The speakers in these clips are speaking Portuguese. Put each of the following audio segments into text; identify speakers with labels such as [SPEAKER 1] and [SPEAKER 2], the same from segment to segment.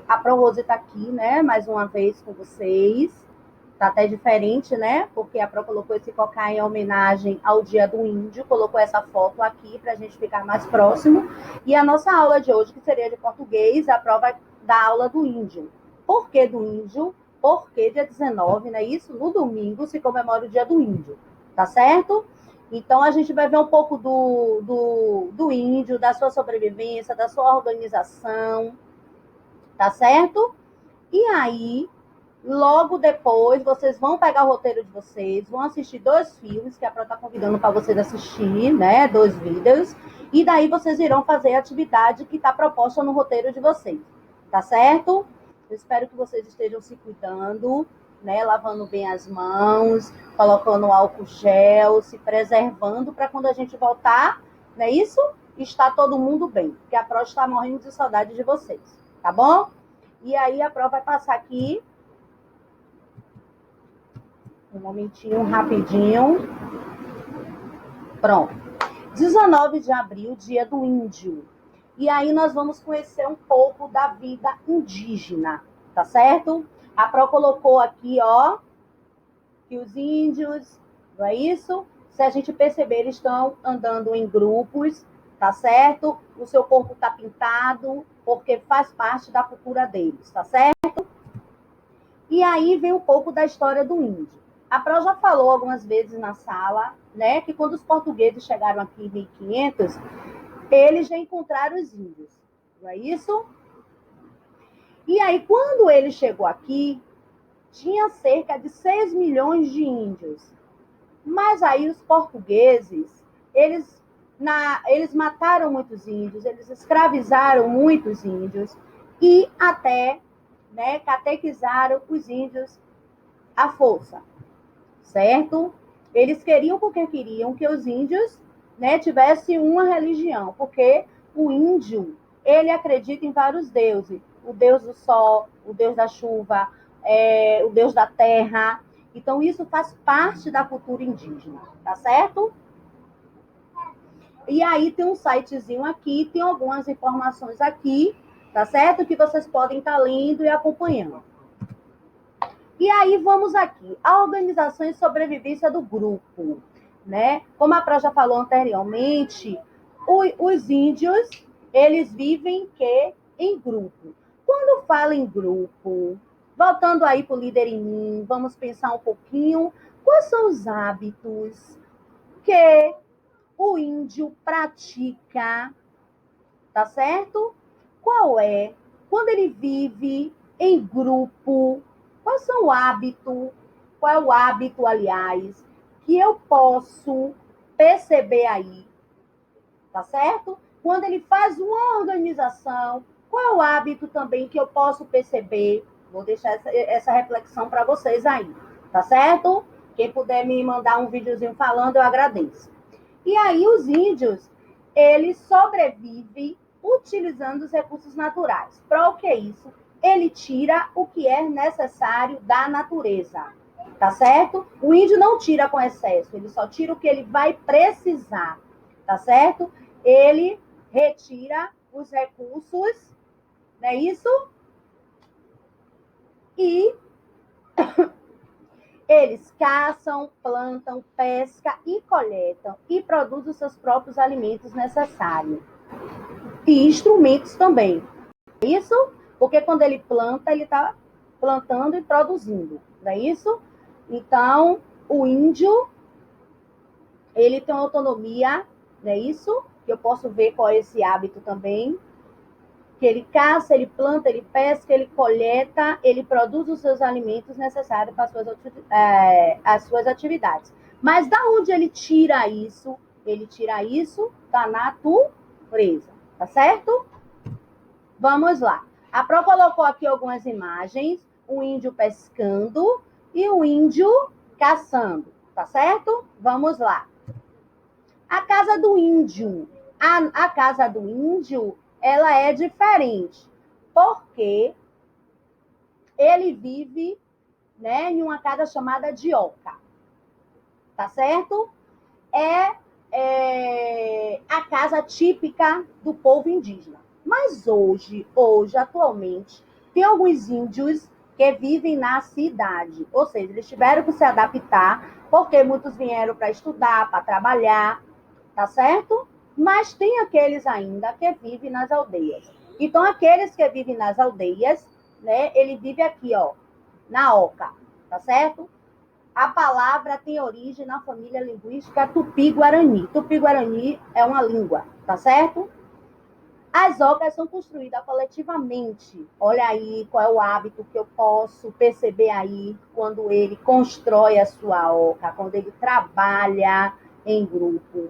[SPEAKER 1] A Pro Rose está aqui, né? Mais uma vez com vocês. Tá até diferente, né? Porque a Pro colocou esse cocá em homenagem ao Dia do Índio, colocou essa foto aqui para a gente ficar mais próximo. E a nossa aula de hoje, que seria de português, a Pro vai dar aula do índio. Por que do índio? Porque dia 19, né? Isso, no domingo, se comemora o Dia do Índio, tá certo? Então, a gente vai ver um pouco do índio, da sua sobrevivência, da sua organização, tá certo? E aí, logo depois, vocês vão pegar o roteiro de vocês, vão assistir 2 filmes, que a Pro está convidando para vocês assistir, né? 2 vídeos. E daí vocês irão fazer a atividade que está proposta no roteiro de vocês. Tá certo? Eu espero que vocês estejam se cuidando, né? Lavando bem as mãos, colocando álcool gel, se preservando para quando a gente voltar, não é isso? Está todo mundo bem, porque a Pro está morrendo de saudade de vocês, tá bom? E aí a Pro vai passar aqui um momentinho, rapidinho. Pronto. 19 de abril, dia do índio. E aí nós vamos conhecer um pouco da vida indígena, tá certo? A Pro colocou aqui, ó, que os índios, não é isso? Se a gente perceber, eles estão andando em grupos, tá certo? O seu corpo tá pintado, porque faz parte da cultura deles, tá certo? E aí vem um pouco da história do índio. A Pro já falou algumas vezes na sala, né, que quando os portugueses chegaram aqui em 1500, eles já encontraram os índios, não é isso? E aí, quando ele chegou aqui, tinha cerca de 6 milhões de índios. Mas aí os portugueses, eles mataram muitos índios, eles escravizaram muitos índios e até, né, catequizaram os índios à força, certo? Eles queriam porque queriam que os índios, né, tivessem uma religião, porque o índio, ele acredita em vários deuses, o deus do sol, o deus da chuva, o deus da terra. Então isso faz parte da cultura indígena, tá certo? E aí tem um sitezinho aqui, tem algumas informações aqui, tá certo? Que vocês podem estar lendo e acompanhando. E aí vamos aqui, a organização e sobrevivência do grupo, né? Como a Pro já falou anteriormente, os índios, eles vivem em grupo. Quando fala em grupo, voltando aí para o líder em mim, vamos pensar um pouquinho, quais são os hábitos que o índio pratica, tá certo? Qual é? Quando ele vive em grupo, quais são o hábito? Qual é o hábito, aliás, que eu posso perceber aí, tá certo? Quando ele faz uma organização, qual é o hábito também que eu posso perceber? Vou deixar essa reflexão para vocês aí, tá certo? Quem puder me mandar um videozinho falando, eu agradeço. E aí os índios, eles sobrevivem utilizando os recursos naturais. Para o que é isso? Ele tira o que é necessário da natureza, tá certo? O índio não tira com excesso, ele só tira o que ele vai precisar, tá certo? Ele retira os recursos, não é isso? E eles caçam, plantam, pescam e coletam e produzem os seus próprios alimentos necessários. E instrumentos também. É isso? Porque quando ele planta, ele está plantando e produzindo. Não é isso? Então, o índio, ele tem uma autonomia, não é isso? Que eu posso ver qual é esse hábito também. Que ele caça, ele planta, ele pesca, ele coleta, ele produz os seus alimentos necessários para as suas atividades. Mas da onde ele tira isso? Ele tira isso da natureza, tá certo? Vamos lá. A Pro colocou aqui algumas imagens, o índio pescando e o índio caçando, tá certo? Vamos lá. A casa do índio. A casa do índio, ela é diferente, porque ele vive, né, em uma casa chamada de oca, tá certo? É a casa típica do povo indígena. Mas hoje, atualmente, tem alguns índios que vivem na cidade. Ou seja, eles tiveram que se adaptar, porque muitos vieram para estudar, para trabalhar, tá certo? Mas tem aqueles ainda que vivem nas aldeias. Então, aqueles que vivem nas aldeias, né, ele vive aqui, ó, na Oca, tá certo? A palavra tem origem na família linguística Tupi-Guarani. Tupi-Guarani é uma língua, tá certo? As ocas são construídas coletivamente. Olha aí qual é o hábito que eu posso perceber aí quando ele constrói a sua oca, quando ele trabalha em grupo,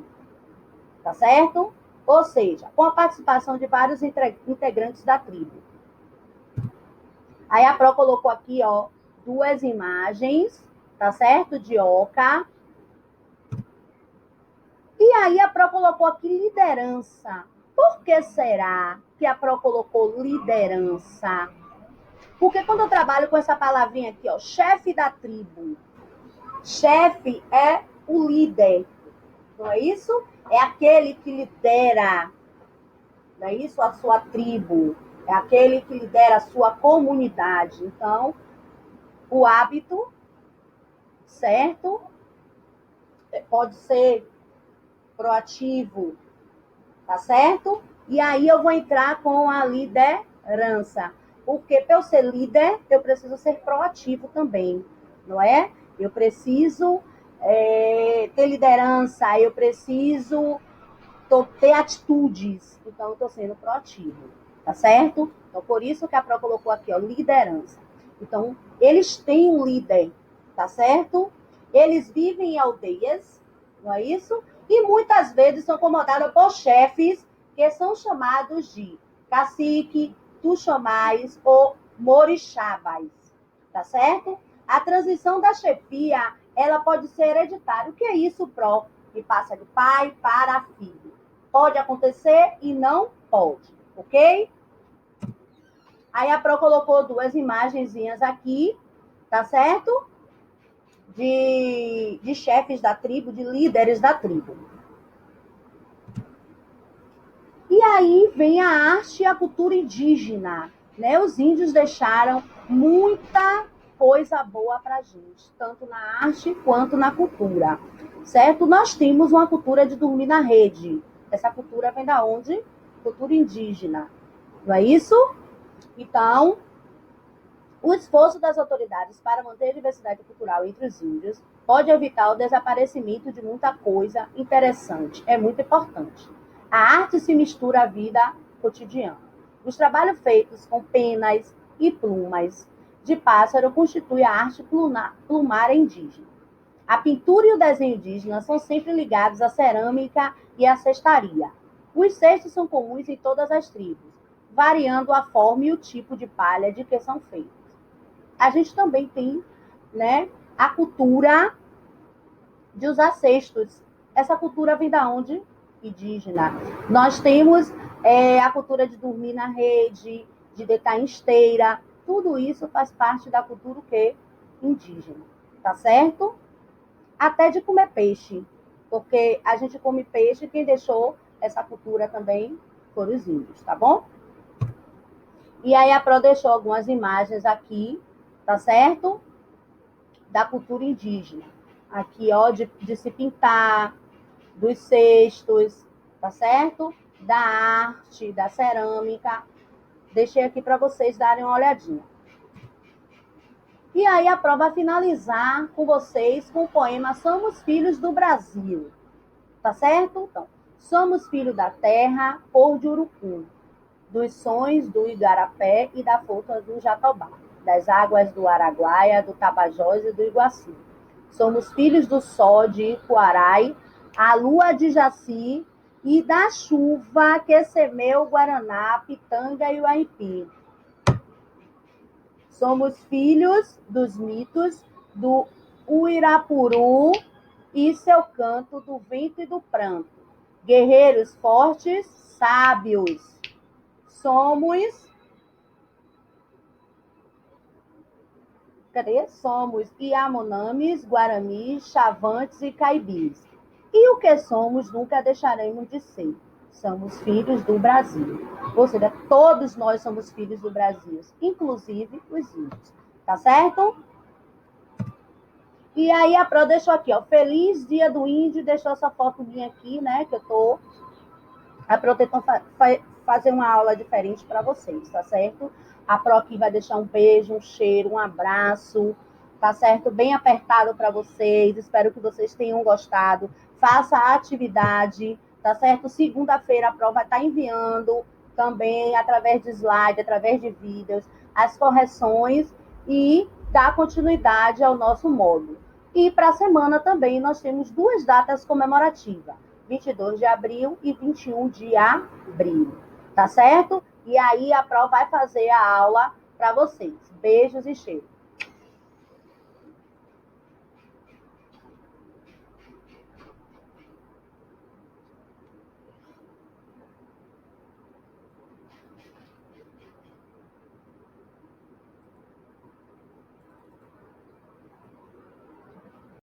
[SPEAKER 1] tá certo? Ou seja, com a participação de vários integrantes da tribo. Aí a Pro colocou aqui, ó, duas imagens, tá certo? De oca. E aí a Pro colocou aqui liderança. Por que será que a Pro colocou liderança? Porque quando eu trabalho com essa palavrinha aqui, ó, chefe da tribo, chefe é o líder, não é isso? É aquele que lidera, não é isso? A sua tribo, é aquele que lidera a sua comunidade. Então, o hábito, certo? Pode ser proativo, tá certo? E aí eu vou entrar com a liderança. Porque para eu ser líder, eu preciso ser proativo também, não é? Eu preciso ter liderança, eu preciso ter atitudes. Então, eu estou sendo proativo, tá certo? Então, por isso que a Pro colocou aqui, ó, liderança. Então, eles têm um líder, tá certo? Eles vivem em aldeias, não é isso? E muitas vezes são comandados por chefes que são chamados de cacique, tuxamais ou morixabas, tá certo? A transição da chefia, ela pode ser hereditária. O que é isso, Pro? Que passa de pai para filho. Pode acontecer e não pode, ok? Aí a Pro colocou duas imagenzinhas aqui, tá certo? De chefes da tribo, de líderes da tribo. E aí vem a arte e a cultura indígena, né? Os índios deixaram muita coisa boa para a gente, tanto na arte quanto na cultura, certo? Nós temos uma cultura de dormir na rede. Essa cultura vem da onde? Cultura indígena, não é isso? Então, o esforço das autoridades para manter a diversidade cultural entre os índios pode evitar o desaparecimento de muita coisa interessante. É muito importante. A arte se mistura à vida cotidiana. Os trabalhos feitos com penas e plumas de pássaro constituem a arte plumária indígena. A pintura e o desenho indígena são sempre ligados à cerâmica e à cestaria. Os cestos são comuns em todas as tribos, variando a forma e o tipo de palha de que são feitos. A gente também tem, né, a cultura de usar cestos. Essa cultura vem da onde? Indígena. Nós temos a cultura de dormir na rede, de deitar em esteira. Tudo isso faz parte da cultura o quê? Indígena. Tá certo? Até de comer peixe. Porque a gente come peixe, quem deixou essa cultura também foram os índios, tá bom? E aí a Pro deixou algumas imagens aqui, tá certo? Da cultura indígena. Aqui, ó, de se pintar, dos cestos, tá certo? Da arte, da cerâmica. Deixei aqui para vocês darem uma olhadinha. E aí a Pro vai finalizar com vocês com o poema Somos Filhos do Brasil. Tá certo? Então, somos filhos da terra, cor de urucum, dos sons do igarapé e da força do jatobá, das águas do Araguaia, do Tapajós e do Iguaçu. Somos filhos do sol de Ipuarai, a lua de Jaci e da chuva que semeia o Guaraná, Pitanga e o Aipim. Somos filhos dos mitos do Uirapuru e seu canto do vento e do pranto. Guerreiros fortes, sábios. Somos Somos Ianomamis, Guaranis, Chavantes e Caibis. E o que somos nunca deixaremos de ser. somos filhos do Brasil. Ou seja, todos nós somos filhos do Brasil, inclusive os índios. Tá certo? E aí a Pro deixou aqui, ó, feliz dia do índio, deixou essa foto minha aqui, né, que eu tô... A Pro tentou fazer uma aula diferente para vocês, tá certo? A Pro aqui vai deixar um beijo, um cheiro, um abraço, tá certo? Bem apertado para vocês, espero que vocês tenham gostado. Faça a atividade, tá certo? Segunda-feira a Pro vai estar enviando também, através de slide, através de vídeos, as correções e dar continuidade ao nosso módulo. E para a semana também nós temos 2 datas comemorativas, 22 de abril e 21 de abril, tá certo? E aí a Pro vai fazer a aula para vocês. Beijos e cheiros.